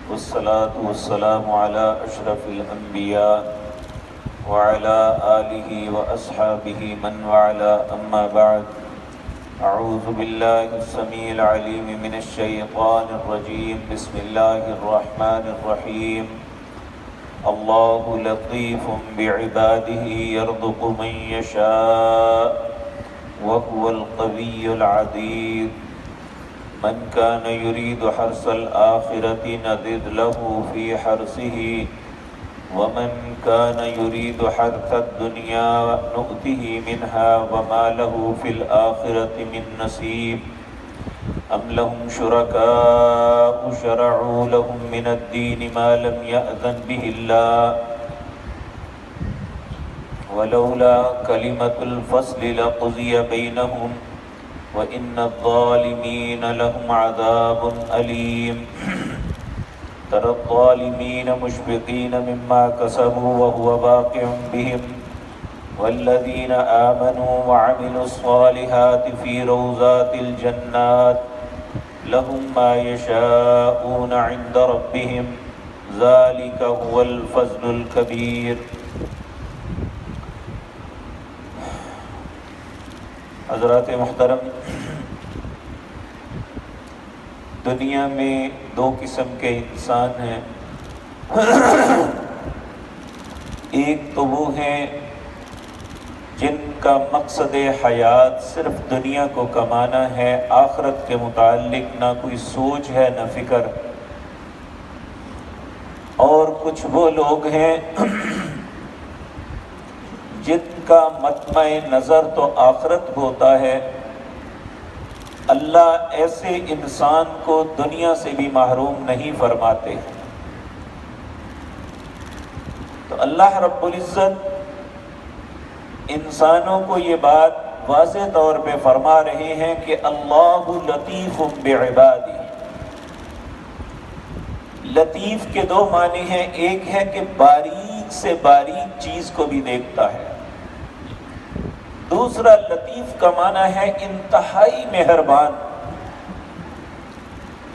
والصلاة والسلام على أشرف الأنبياء وعلى آله وأصحابه من وعلى أما بعد. أعوذ بالله السميع العليم من الشيطان الرجيم. بسم الله الرحمن الرحيم. الله لطيف بعباده يرزق من يشاء وهو القوي العزيز. من كان يريد حرث الآخرة نزد له في حرثه ومن كان يريد حرث الدنيا نؤته منها وما له في الآخرة من نصيب. أم لهم شركاء شرعوا لهم من الدين ما لم يأذن به الله ولولا كلمة الفصل لقضي بينهم وَإِنَّ الظَّالِمِينَ لَهُمْ عَذَابٌ أَلِيمٌ. تَرَى الظَّالِمِينَ مُشْفِقِينَ مِمَّا كَسَبُوا وَهُوَ وَاقِعٌ بِهِمْ وَالَّذِينَ آمَنُوا وَعَمِلُوا الصَّالِحَاتِ فِي رَوْضَاتِ الْجَنَّاتِ لَهُم مَّا يَشَاءُونَ عِندَ رَبِّهِمْ ذَلِكَ هُوَ الْفَضْلُ الْكَبِيرُ. حضرات محترم، دنیا میں دو قسم کے انسان ہیں. ایک تو وہ ہیں جن کا مقصد حیات صرف دنیا کو کمانا ہے، آخرت کے متعلق نہ کوئی سوچ ہے نہ فکر. اور کچھ وہ لوگ ہیں جن کا مطمع نظر تو آخرت ہوتا ہے. اللہ ایسے انسان کو دنیا سے بھی محروم نہیں فرماتے. تو اللہ رب العزت انسانوں کو یہ بات واضح طور پہ فرما رہے ہیں کہ اللہ لطیف بعبادہ. لطیف کے دو معنی ہیں. ایک ہے کہ باریک سے باریک چیز کو بھی دیکھتا ہے. دوسرا لطیف کا معنی ہے انتہائی مہربان.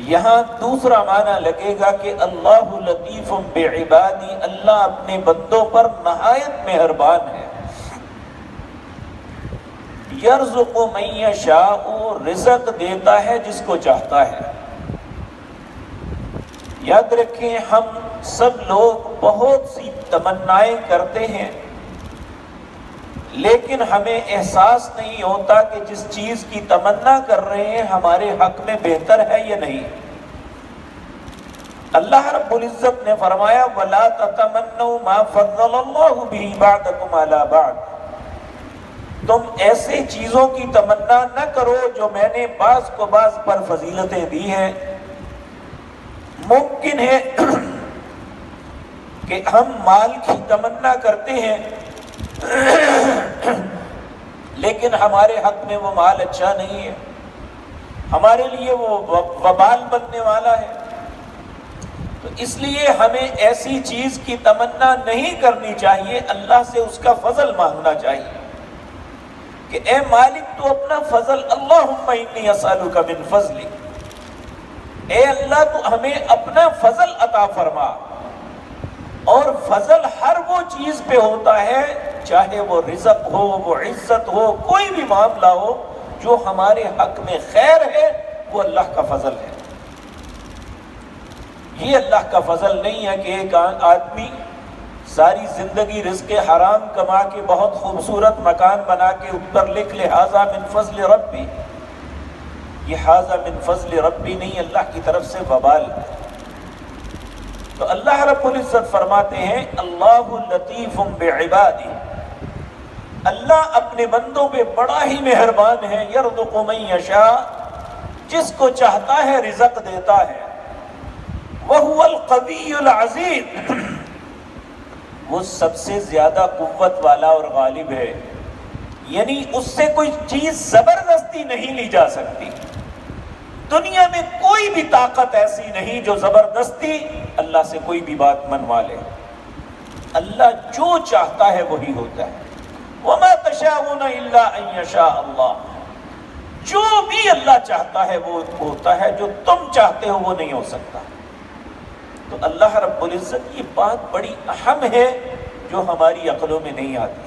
یہاں دوسرا معنی لگے گا کہ اللہ لطیف بعبادی، اللہ اپنے بندوں پر نہایت مہربان ہے. یرزق من یشاء، رزق دیتا ہے جس کو چاہتا ہے. یاد رکھیں، ہم سب لوگ بہت سی تمنائیں کرتے ہیں لیکن ہمیں احساس نہیں ہوتا کہ جس چیز کی تمنا کر رہے ہیں ہمارے حق میں بہتر ہے یا نہیں. اللہ رب العزت نے فرمایا وَلَا تَتَمَنَّوْا مَا فَضَّلَ اللَّهُ بِهِ بَعْضَكُمْ عَلَى بَعْضٍ. تم ایسے چیزوں کی تمنا نہ کرو جو میں نے بعض کو بعض پر فضیلتیں دی ہیں. ممکن ہے کہ ہم مال کی تمنا کرتے ہیں لیکن ہمارے حق میں وہ مال اچھا نہیں ہے، ہمارے لیے وہ وبال بننے والا ہے. تو اس لیے ہمیں ایسی چیز کی تمنا نہیں کرنی چاہیے، اللہ سے اس کا فضل مانگنا چاہیے کہ اے مالک تو اپنا فضل، اللہم انی اسألک من فضلک، اے اللہ تو ہمیں اپنا فضل عطا فرما. اور فضل ہر وہ چیز پہ ہوتا ہے، چاہے وہ رزق ہو، وہ عزت ہو، کوئی بھی معاملہ ہو جو ہمارے حق میں خیر ہے، وہ اللہ کا فضل ہے. یہ اللہ کا فضل نہیں ہے کہ ایک آدمی ساری زندگی رزق حرام کما کے بہت خوبصورت مکان بنا کے اوپر لکھ لے ھذا من فضل ربی. یہ ھذا من فضل ربی نہیں، اللہ کی طرف سے وبال ہے. تو اللہ رب العزت فرماتے ہیں اللہ لطیف بعبادہ، اللہ اپنے بندوں پہ بڑا ہی مہربان ہے. یرزق من یشاء، جس کو چاہتا ہے رزق دیتا ہے. وہو القوی العزیز، وہ سب سے زیادہ قوت والا اور غالب ہے. یعنی اس سے کوئی چیز زبردستی نہیں لی جا سکتی. دنیا میں کوئی بھی طاقت ایسی نہیں جو زبردستی اللہ سے کوئی بھی بات منوا لے. اللہ جو چاہتا ہے وہی ہوتا ہے. وَمَا تَشَاءُونَ إِلَّا أَن يَشَاءَ اللَّهُ. جو بھی اللہ چاہتا ہے وہ ہوتا ہے، جو تم چاہتے ہو وہ نہیں ہو سکتا۔ تو اللہ رب العزت، یہ بات بڑی اہم ہے جو ہماری عقلوں میں نہیں آتی۔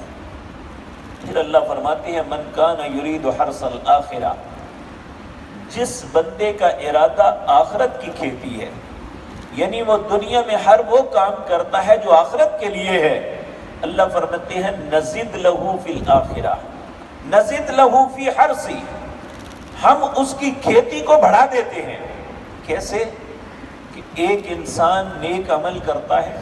پھر اللہ فرماتے ہیں من کان یرید حرث الآخرہ، جس بندے کا ارادہ آخرت کی کھیتی ہے، یعنی وہ دنیا میں ہر وہ کام کرتا ہے جو آخرت کے لیے ہے، اللہ فرماتے ہیں نزد لہ فی الآخرہ، نزد لہ فی حرثی، ہم اس کی کھیتی کو بڑھا دیتے ہیں۔ کیسے؟ کہ ایک انسان نیک عمل کرتا ہے،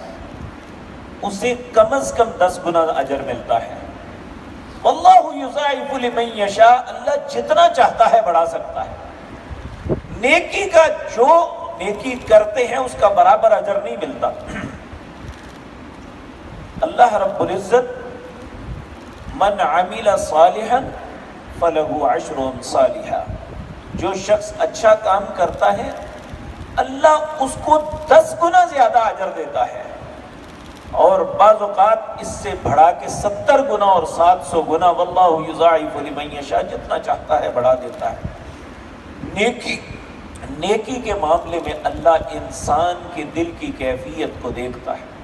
اسے کم از کم 10 گنا اجر ملتا ہے۔ واللہ یضاعف لمن یشاء، اللہ جتنا چاہتا ہے بڑھا سکتا ہے۔ نیکی کا جو نیکی کرتے ہیں اس کا برابر اجر نہیں ملتا۔ اللہ رب العزت من عمل صالحا فلہ عشر امثالہ، جو شخص اچھا کام کرتا ہے اللہ اس کو 10 گنا زیادہ اجر دیتا ہے، اور بعض اوقات اس سے بڑھا کے 70 گنا اور 700 گنا۔ واللہ یضاعف لمن یشاء، جتنا چاہتا ہے بڑھا دیتا ہے۔ نیکی کے معاملے میں اللہ انسان کے دل کی کیفیت کو دیکھتا ہے،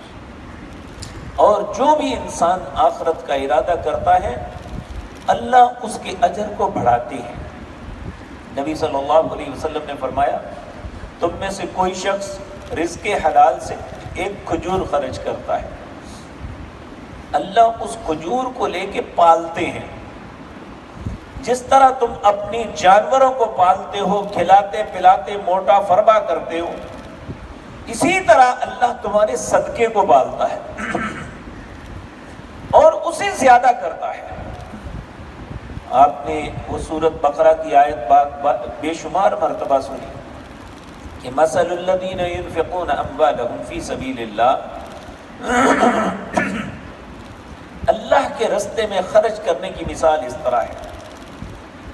اور جو بھی انسان آخرت کا ارادہ کرتا ہے اللہ اس کے اجر کو بڑھاتے ہیں۔ نبی صلی اللہ علیہ وسلم نے فرمایا تم میں سے کوئی شخص رزق حلال سے ایک کھجور خرچ کرتا ہے، اللہ اس کھجور کو لے کے پالتے ہیں، جس طرح تم اپنی جانوروں کو پالتے ہو، کھلاتے پلاتے موٹا فربا کرتے ہو، اسی طرح اللہ تمہارے صدقے کو پالتا ہے اور اسے زیادہ کرتا ہے۔ آپ نے وہ سورۃ بقرہ کی آیت بے شمار مرتبہ سنی کہ مثل الذین ينفقون اموالهم فی سبیل اللہ، اللہ کے رستے میں خرچ کرنے کی مثال اس طرح ہے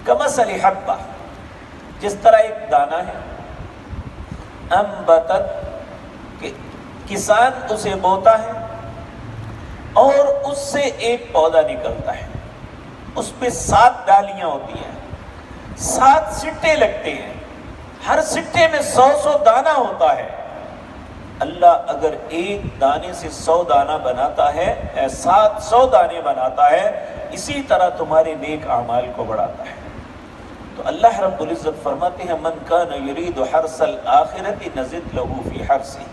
کمثل حبہ، جس طرح ایک دانہ ہے، انبتت، کہ کسان اسے بوتا ہے اور اس سے ایک پودا نکلتا ہے، اس پہ 7 ڈالیاں ہوتی ہیں، 7 سٹے لگتے ہیں، ہر سٹے میں 100 دانہ ہوتا ہے۔ اللہ اگر ایک دانے سے 100 دانہ بناتا ہے، 700 دانے بناتا ہے، اسی طرح تمہارے نیک اعمال کو بڑھاتا ہے۔ تو اللہ رب العزت فرماتے ہیں من کان یرید حرث الآخرۃ نزد لہ فی حرثہ،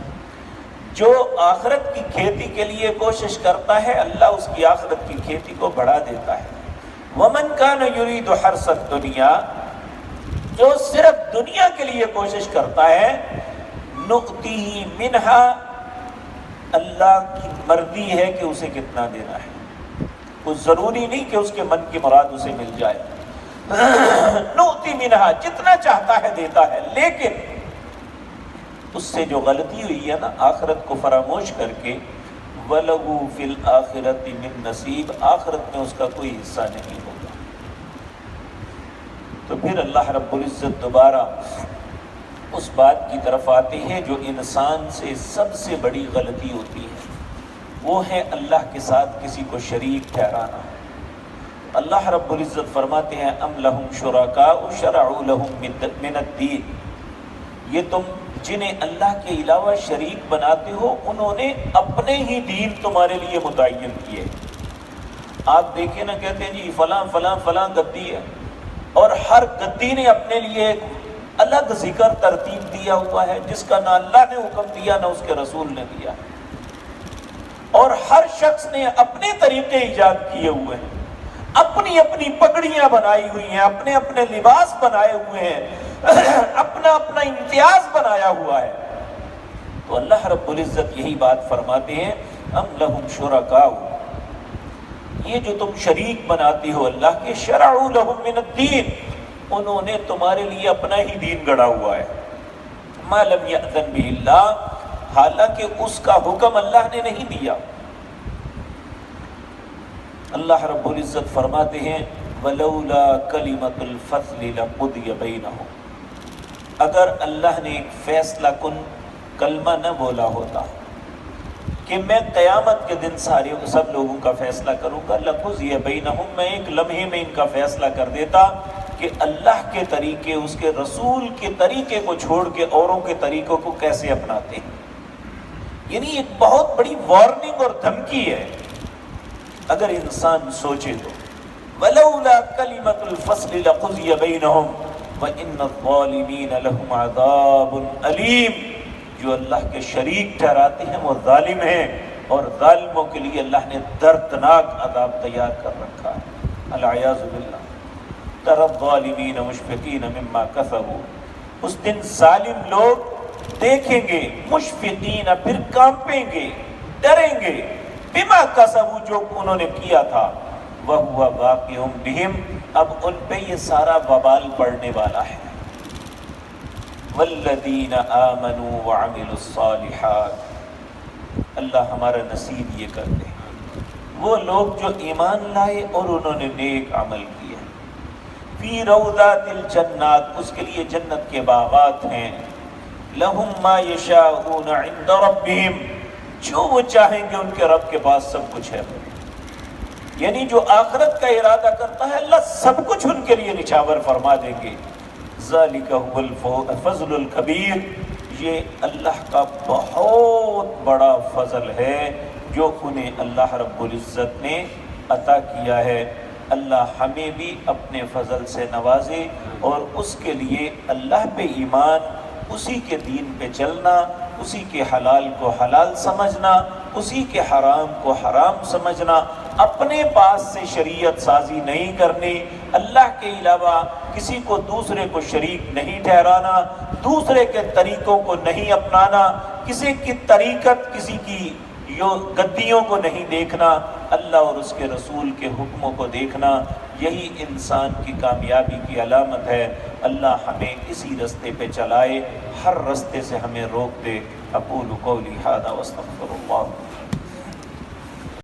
جو آخرت کی کھیتی کے لیے کوشش کرتا ہے اللہ اس کی آخرت کی کھیتی کو بڑھا دیتا ہے۔ ومن کان یرید حرث الدنیا، جو صرف دنیا کے لیے کوشش کرتا ہے، نؤتیہ منہا، اللہ کی مرضی ہے کہ اسے کتنا دینا ہے، کوئی ضروری نہیں کہ اس کے من کی مراد اسے مل جائے۔ نؤتی منہا، جتنا چاہتا ہے دیتا ہے، لیکن اس سے جو غلطی ہوئی ہے نا آخرت کو فراموش کر کے، وَلَهُ فِي الْآخِرَةِ مِن نصیب، آخرت میں اس کا کوئی حصہ نہیں ہوگا۔ تو پھر اللہ رب العزت دوبارہ اس بات کی طرف آتے ہیں جو انسان سے سب سے بڑی غلطی ہوتی ہے، وہ ہے اللہ کے ساتھ کسی کو شریک ٹھہرانا۔ اللہ رب العزت فرماتے ہیں ام لہم شرکاء شرعوا لہم من الدین، یہ تم جنہیں اللہ کے علاوہ شریک بناتے ہو انہوں نے اپنے ہی دین تمہارے لیے متعین کیے۔ آپ دیکھیں نا، کہتے ہیں جی فلاں فلاں فلاں گدی ہے، اور ہر گدی نے اپنے لیے ایک الگ ذکر ترتیب دیا ہوا ہے جس کا نہ اللہ نے حکم دیا نہ اس کے رسول نے دیا، اور ہر شخص نے اپنے طریقے ایجاد کیے ہوئے ہیں، اپنی اپنی پگڑیاں بنائی ہوئی ہیں، اپنے اپنے لباس بنائے ہوئے ہیں، اپنا اپنا امتیاز بنایا ہوا ہے۔ تو اللہ رب العزت یہی بات فرماتے ہیں ام لہم شرکاء، یہ جو تم شریک بناتے ہو اللہ کے، شرعوا لہم من الدین، انہوں نے تمہارے لیے اپنا ہی دین گڑھا ہوا ہے، ما لم یأذن بہ اللہ، حالانکہ اس کا حکم اللہ نے نہیں دیا۔ اللہ رب العزت فرماتے ہیں ولولا کلمۃ الفصل لقضی بینہم، اگر اللہ نے ایک فیصلہ کن کلمہ نہ بولا ہوتا کہ میں قیامت کے دن سب لوگوں کا فیصلہ کروں گا، لقضی بینہم، میں ایک لمحے میں ان کا فیصلہ کر دیتا، کہ اللہ کے طریقے، اس کے رسول کے طریقے کو چھوڑ کے اوروں کے طریقوں کو کیسے اپناتے ہیں۔ یعنی ایک بہت بڑی وارننگ اور دھمکی ہے اگر انسان سوچے تو۔ وَلَوْلَا كَلِمَةُ الْفَصْلِ لَقُضِيَ بَيْنَهُمْ وَإِنَّ الظَّالِمِينَ لَهُمْ عَذَابٌ أَلِيمٌ۔ جو اللہ کے شریک ٹھہراتے ہیں وہ ظالم ہیں، اور ظالموں کے لیے اللہ نے دردناک عذاب تیار کر رکھا ہے، العیاذ باللہ۔ تَرَى الظَّالِمِينَ مُشْفِقِينَ مِمَّا كَسَبُوا، اس دن ظالم لوگ دیکھیں گے، مشفقین پھر کانپیں گے، ڈریں گے، بما کسبوا جو انہوں نے کیا تھا، وَهُوَ وَاقِعٌ بِهِمْ اب ان پہ یہ سارا وبال پڑنے والا ہے۔ وَالَّذِينَ آمَنُوا وَعَمِلُوا الصَّالِحَاتِ اللہ ہمارا نصیب یہ کر دے، وہ لوگ جو ایمان لائے اور انہوں نے نیک عمل کیا، فی روضات الجنات اس کے لیے جنت کے باغات ہیں، لہم ما یشاءون عند ربہم جو وہ چاہیں گے ان کے رب کے پاس سب کچھ ہے۔ یعنی جو آخرت کا ارادہ کرتا ہے اللہ سب کچھ ان کے لیے نچھاور فرما دیں گے۔ ذالک هو الفضل الکبیر، یہ اللہ کا بہت بڑا فضل ہے جو انہیں اللہ رب العزت نے عطا کیا ہے۔ اللہ ہمیں بھی اپنے فضل سے نوازے اور اس کے لیے اللہ پہ ایمان، اسی کے دین پہ چلنا، اسی کے حلال کو حلال سمجھنا، اسی کے حرام کو حرام سمجھنا، اپنے پاس سے شریعت سازی نہیں کرنی، اللہ کے علاوہ کسی کو دوسرے کو شریک نہیں ٹھہرانا، دوسرے کے طریقوں کو نہیں اپنانا، کسی کی طریقت، کسی کی گدیوں کو نہیں دیکھنا، اللہ اور اس کے رسول کے حکموں کو دیکھنا، یہی انسان کی کامیابی کی علامت ہے۔ اللہ ہمیں اسی رستے پہ چلائے، ہر رستے سے ہمیں روک دے۔ اقول قولی ھذا واستغفر اللہ۔